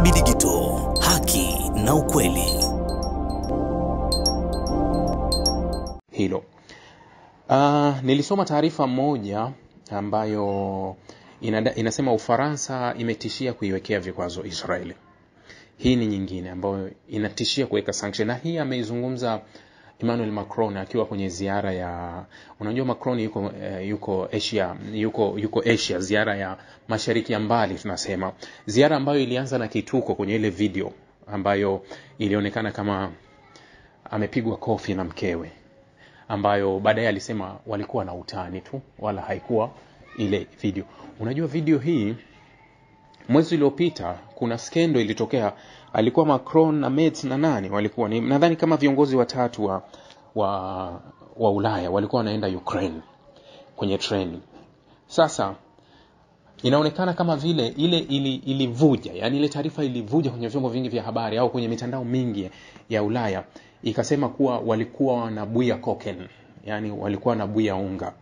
DSB Digital, haki na ukweli. Hilo. Nilisoma taarifa moja ambayo inasema Ufaransa imetishia kuiwekea vikwazo Israeli. Hii ni nyingine ambayo inatishia kuweka sanction, na hii ameizungumza Emmanuel Macron akiwa kwenye ziara ya, unajua Macron yuko Asia, ziara ya mashariki ya mbali tunasema. Ziara ambayo ilianza na kituko kwenye ile video ambayo ilionekana kama amepigwa kofi na mkewe, ambayo baadaye alisema walikuwa na utani tu, wala haikuwa ile video. Unajua video hii mwezi uliopita kuna skendo ilitokea, alikuwa Macron na Metz na nani walikuwa ni nadhani kama viongozi watatu wa Ulaya walikuwa wanaenda Ukraine kwenye treni. Sasa inaonekana kama vile ile ilivuja, yani ile taarifa ilivuja kwenye vyombo vingi vya habari au kwenye mitandao mingi ya Ulaya, ikasema kuwa walikuwa wanabuia koken, yani walikuwa wanabuia unga,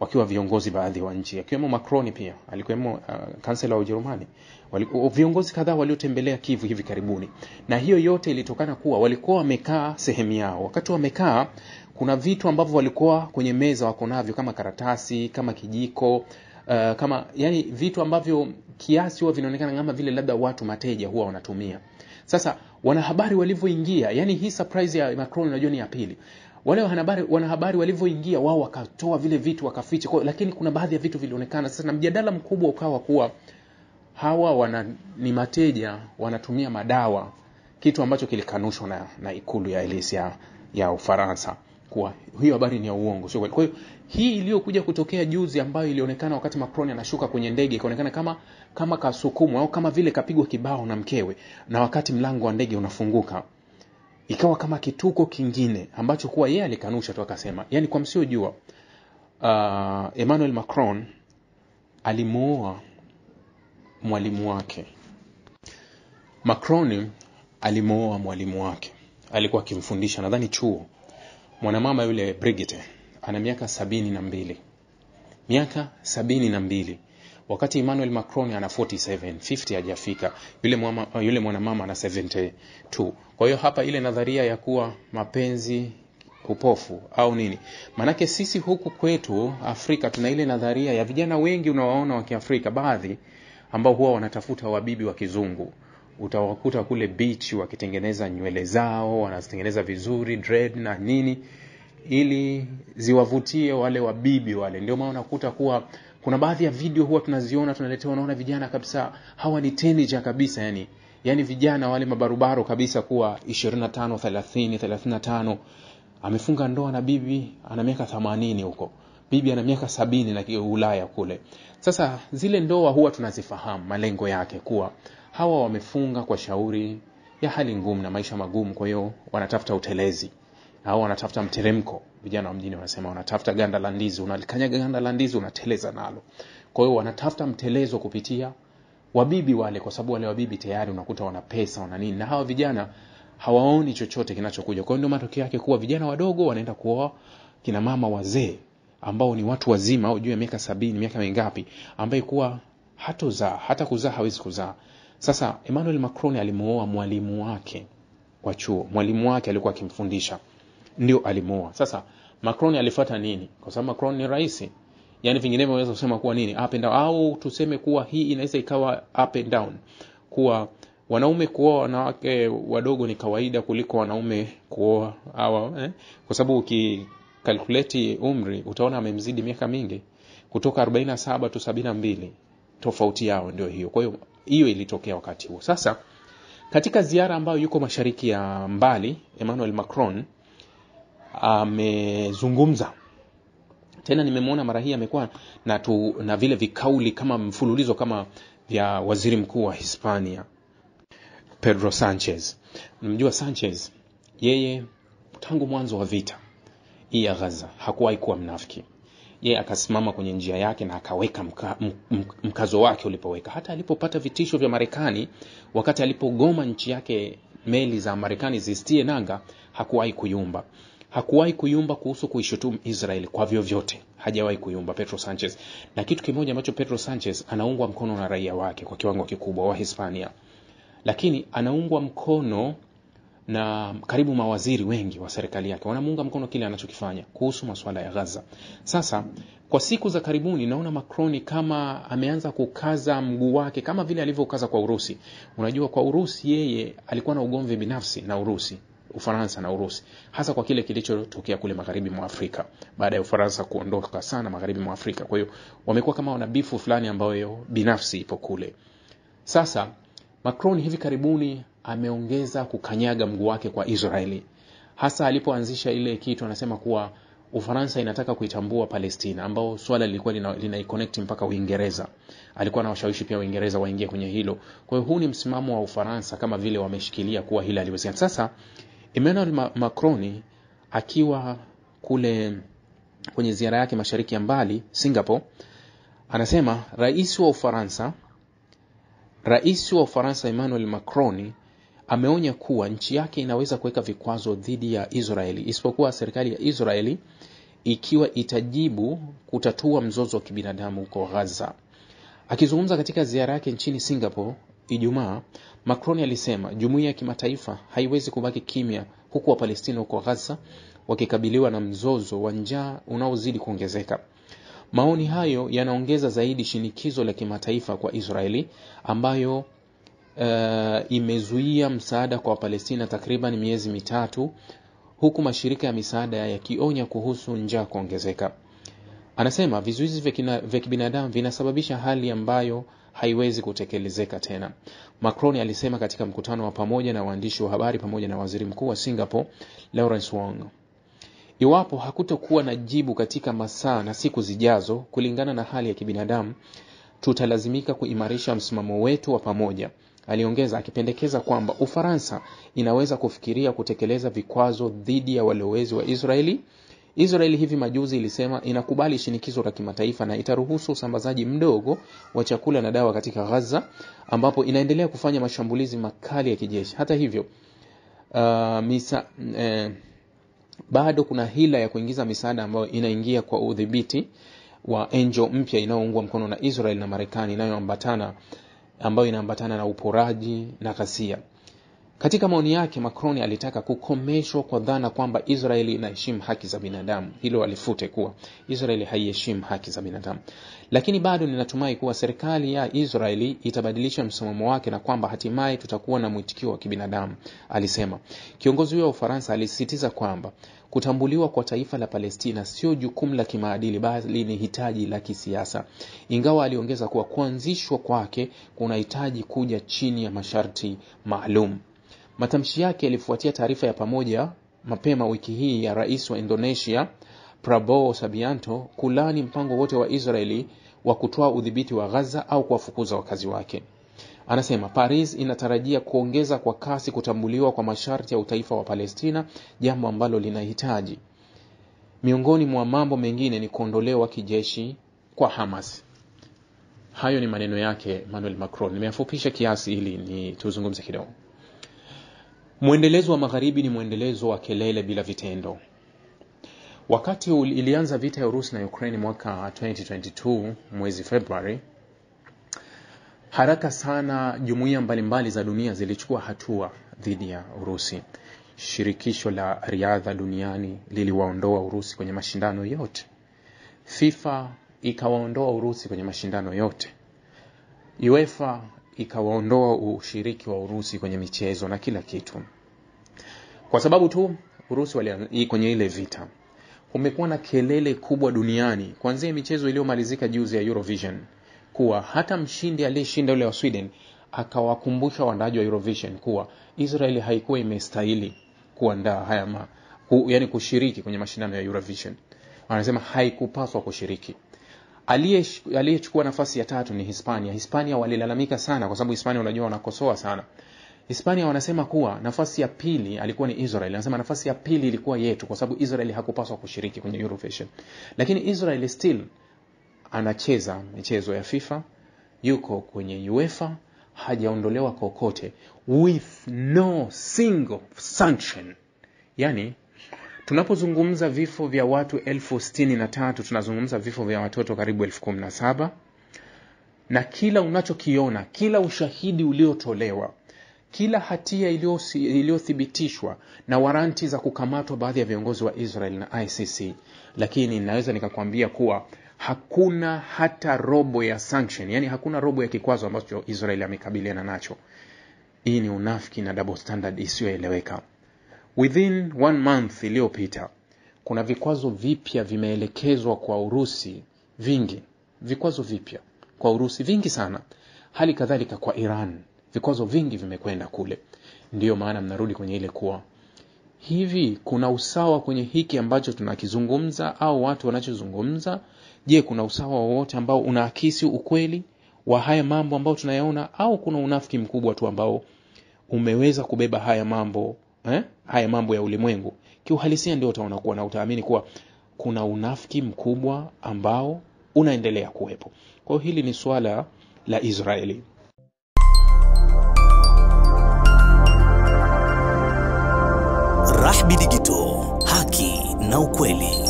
wakiwa viongozi baadhi wa nchi, akiwemo Macron, pia alikuwemo kansela wa Ujerumani, viongozi kadhaa waliotembelea Kyiv hivi karibuni. Na hiyo yote ilitokana kuwa walikuwa wamekaa sehemu yao. Wakati wamekaa, kuna vitu ambavyo walikuwa kwenye meza wako navyo, kama karatasi, kama kijiko, kama yani vitu ambavyo kiasi huwa vinaonekana kama vile labda watu mateja huwa wanatumia. Sasa wanahabari walivyoingia, yani hii surprise ya Macron unajua ni ya pili. Wale wanahabari walivyoingia, wao wakatoa vile vitu wakaficha, lakini kuna baadhi ya vitu vilionekana. Sasa na mjadala mkubwa ukawa kuwa hawa ni mateja, wanatumia madawa, kitu ambacho kilikanushwa na ikulu ya Elysee ya Ufaransa, kuwa hiyo habari ni ya uongo, sio kweli. Kwa hiyo hii iliyokuja kutokea juzi, ambayo ilionekana wakati Macron anashuka kwenye ndege, ikaonekana kama kasukumwa au kama vile kapigwa kibao na mkewe, na wakati mlango wa ndege unafunguka ikawa kama kituko kingine ambacho kuwa yeye alikanusha tu, akasema, yani kwa msiojua, Emmanuel Macron alimuoa mwalimu wake. Macron alimuoa mwalimu wake, alikuwa akimfundisha nadhani chuo. Mwanamama yule Brigitte ana miaka 72. Miaka 72. Wakati Emmanuel Macron ana 47, 50 hajafika. Yule mwanamama ana 72. Kwa hiyo hapa ile nadharia ya kuwa mapenzi upofu au nini. Manake sisi huku kwetu Afrika tuna ile nadharia ya vijana wengi unawaona wa Kiafrika baadhi ambao huwa wanatafuta wabibi wa kizungu. Utawakuta kule beach wakitengeneza nywele zao, wanazitengeneza vizuri, dread na nini, ili ziwavutie wale wabibi wale. Ndio maana unakuta kuwa kuna baadhi ya video huwa tunaziona, tunaletewa, wanaona vijana kabisa hawa ni teenager kabisa, yani vijana wale mabarubaro kabisa, kuwa 25, 30, 35, amefunga ndoa na bibi ana miaka 80 huko, bibi ana miaka 70 na Ulaya kule. Sasa zile ndoa huwa tunazifahamu malengo yake, kuwa hawa wamefunga kwa shauri ya hali ngumu na maisha magumu, kwa hiyo wanatafuta utelezi au wanatafuta mteremko. Vijana wa mjini wanasema wanatafuta ganda la ndizi, unalikanyaga ganda la ndizi unateleza nalo. Kwa hiyo wanatafuta mtelezo kupitia wabibi wale, kwa sababu wale wabibi tayari unakuta wana pesa, wana nini, na hawa vijana hawaoni chochote kinachokuja. Kwa hiyo ndio matokeo yake kuwa vijana wadogo wanaenda kuoa kina mama wazee ambao ni watu wazima au juu ya miaka 70, miaka mingapi, ambaye kuwa hata kuzaa hawezi kuzaa. Sasa Emmanuel Macron alimuoa mwalimu wake kwa chuo. Mwalimu wake alikuwa akimfundisha, ndio alimuoa. Sasa Macron alifuata nini? Kwa sababu Macron ni rais. Yani vinginevyo unaweza kusema kuwa nini, up and down, au tuseme kuwa hii inaweza ikawa up and down, kuwa wanaume kuoa wanawake wadogo ni kawaida kuliko wanaume kuoa hawa, kwa sababu ukikalkuleti umri utaona amemzidi miaka mingi, kutoka 47 to 72, tofauti yao ndio hiyo. Kwa hiyo ilitokea wakati huo. Sasa katika ziara ambayo yuko mashariki ya mbali, Emmanuel Macron amezungumza tena. Nimemwona mara hii amekuwa na vile vikauli kama mfululizo kama vya waziri mkuu wa Hispania Pedro Sanchez. Mnamjua Sanchez, yeye tangu mwanzo wa vita hii ya Gaza hakuwahi kuwa mnafiki. Yeye akasimama kwenye njia yake na akaweka mkazo wake ulipoweka. Hata alipopata vitisho vya Marekani, wakati alipogoma nchi yake meli za Marekani zisitie nanga, hakuwahi kuyumba. Hakuwahi kuyumba kuhusu kuishutumu Israel kwa vyovyote. Hajawahi kuyumba Pedro Sanchez. Na kitu kimoja ambacho Pedro Sanchez anaungwa mkono na raia wake kwa kiwango kikubwa wa Hispania, lakini anaungwa mkono na karibu mawaziri wengi wa serikali yake wanamuunga mkono kile anachokifanya kuhusu masuala ya Gaza. Sasa kwa siku za karibuni naona Macron kama ameanza kukaza mguu wake kama vile alivyokaza kwa Urusi. Unajua kwa Urusi yeye alikuwa na ugomvi binafsi na Ufaransa na Urusi, hasa kwa kile kilichotokea kule magharibi mwa Afrika baada ya Ufaransa kuondoka sana magharibi mwa Afrika. Kwa hiyo wamekuwa kama wana bifu fulani ambayo binafsi ipo kule. Sasa Macron hivi karibuni ameongeza kukanyaga mguu wake kwa Israeli, hasa alipoanzisha ile kitu anasema kuwa Ufaransa inataka kuitambua Palestina, ambao swala lilikuwa lina-connect mpaka Uingereza. Alikuwa anawashawishi pia Uingereza waingie kwenye hilo. Kwa hiyo huu ni msimamo wa Ufaransa kama vile wameshikilia kuwa hili haliwezekani. Sasa Emmanuel Macron akiwa kule kwenye ziara yake mashariki ya mbali Singapore, anasema rais wa Ufaransa Emmanuel Macron ameonya kuwa nchi yake inaweza kuweka vikwazo dhidi ya Israeli isipokuwa serikali ya Israeli ikiwa itajibu kutatua mzozo wa kibinadamu huko Gaza. Akizungumza katika ziara yake nchini Singapore Ijumaa, Macron alisema jumuiya ya kimataifa haiwezi kubaki kimya huku wa Palestina huko Gaza wakikabiliwa na mzozo wa njaa unaozidi kuongezeka. Maoni hayo yanaongeza zaidi shinikizo la kimataifa kwa Israeli ambayo imezuia msaada kwa Palestina takriban miezi mitatu, huku mashirika ya misaada yakionya kuhusu njaa kuongezeka. Anasema vizuizi vya kibinadamu vinasababisha hali ambayo haiwezi kutekelezeka tena. Macron alisema katika mkutano wa pamoja na waandishi wa habari pamoja na waziri mkuu wa Singapore Lawrence Wong, iwapo hakutokuwa na jibu katika masaa na siku zijazo kulingana na hali ya kibinadamu, tutalazimika kuimarisha msimamo wetu wa pamoja. Aliongeza akipendekeza kwamba Ufaransa inaweza kufikiria kutekeleza vikwazo dhidi ya walowezi wa Israeli. Israeli hivi majuzi ilisema inakubali shinikizo la kimataifa na itaruhusu usambazaji mdogo wa chakula na dawa katika Gaza, ambapo inaendelea kufanya mashambulizi makali ya kijeshi. Hata hivyo, bado kuna hila ya kuingiza misaada ambayo inaingia kwa udhibiti wa enjo mpya inayoungwa mkono na Israel na Marekani ambayo inaambatana na uporaji na ghasia. Katika maoni yake, Macron alitaka kukomeshwa kwa dhana kwamba Israeli inaheshimu haki za binadamu. Hilo alifute kuwa Israeli haiheshimu haki za binadamu. Lakini bado ninatumai kuwa serikali ya Israeli itabadilisha msimamo wake na kwamba hatimaye tutakuwa na mwitikio wa kibinadamu, alisema. Kiongozi huyo wa Ufaransa alisisitiza kwamba kutambuliwa kwa taifa la Palestina sio jukumu la kimaadili bali ni hitaji la kisiasa. Ingawa aliongeza kuwa kuanzishwa kwake kunahitaji kuja chini ya masharti maalum. Matamshi yake yalifuatia taarifa ya pamoja mapema wiki hii ya rais wa Indonesia Prabowo Subianto kulani mpango wote wa Israeli wa kutoa udhibiti wa Gaza au kuwafukuza wakazi wake. Anasema Paris inatarajia kuongeza kwa kasi kutambuliwa kwa masharti ya utaifa wa Palestina, jambo ambalo linahitaji miongoni mwa mambo mengine ni kuondolewa kijeshi kwa Hamas. Hayo ni maneno yake Emmanuel Macron. Nimeyafupisha kiasi ili ni tuzungumze kidogo. Muendelezo wa magharibi ni muendelezo wa kelele bila vitendo. Wakati ilianza vita ya Urusi na Ukraine mwaka 2022 mwezi Februari, haraka sana jumuiya mbalimbali za dunia zilichukua hatua dhidi ya Urusi. Shirikisho la riadha duniani liliwaondoa Urusi kwenye mashindano yote. FIFA ikawaondoa Urusi kwenye mashindano yote. UEFA ikawaondoa ushiriki wa Urusi kwenye michezo na kila kitu. Kwa sababu tu Urusi kwenye ile vita. Kumekuwa na kelele kubwa duniani kuanzia michezo iliyomalizika juzi ya Eurovision kuwa hata mshindi aliyeshinda yule wa Sweden akawakumbusha waandaji wa Eurovision kuwa Israeli haikuwa imestahili kuandaa yani kushiriki kwenye mashindano ya Eurovision. Wanasema haikupaswa kushiriki. Aliyechukua nafasi ya 3 ni Hispania. Hispania walilalamika sana kwa sababu Hispania unajua wanakosoa sana. Hispania wanasema kuwa nafasi ya pili alikuwa ni Israel. Wanasema nafasi ya pili ilikuwa yetu kwa sababu Israel hakupaswa kushiriki kwenye Eurovision. Lakini Israel still anacheza michezo ya FIFA, yuko kwenye UEFA, hajaondolewa kokote with no single sanction. Yani tunapozungumza vifo vya watu 63,000 tunazungumza vifo vya watoto karibu 17,000, na kila unachokiona, kila ushahidi uliotolewa kila hatia iliyothibitishwa na waranti za kukamatwa baadhi ya viongozi wa Israel na ICC, lakini naweza nikakwambia kuwa hakuna hata robo ya sanction, yani hakuna robo ya kikwazo ambacho Israel amekabiliana nacho. Hii ni unafiki na double standard isiyoeleweka. Within 1 month iliyopita, kuna vikwazo vipya vimeelekezwa kwa Urusi vingi. Vikwazo vipya kwa Urusi vingi sana. Hali kadhalika kwa Iran, vikwazo vingi vimekwenda kule. Ndiyo maana mnarudi kwenye ile kuwa hivi kuna usawa kwenye hiki ambacho tunakizungumza au watu wanachozungumza? Je, kuna usawa wowote ambao unaakisi ukweli wa haya mambo ambao tunayaona, au kuna unafiki mkubwa tu ambao umeweza kubeba haya mambo ya ulimwengu? Kiuhalisia ndio utaona kuwa na utaamini kuwa kuna unafiki mkubwa ambao unaendelea kuwepo. Kwa hili ni swala la Israeli. Rahby Digital, haki na ukweli.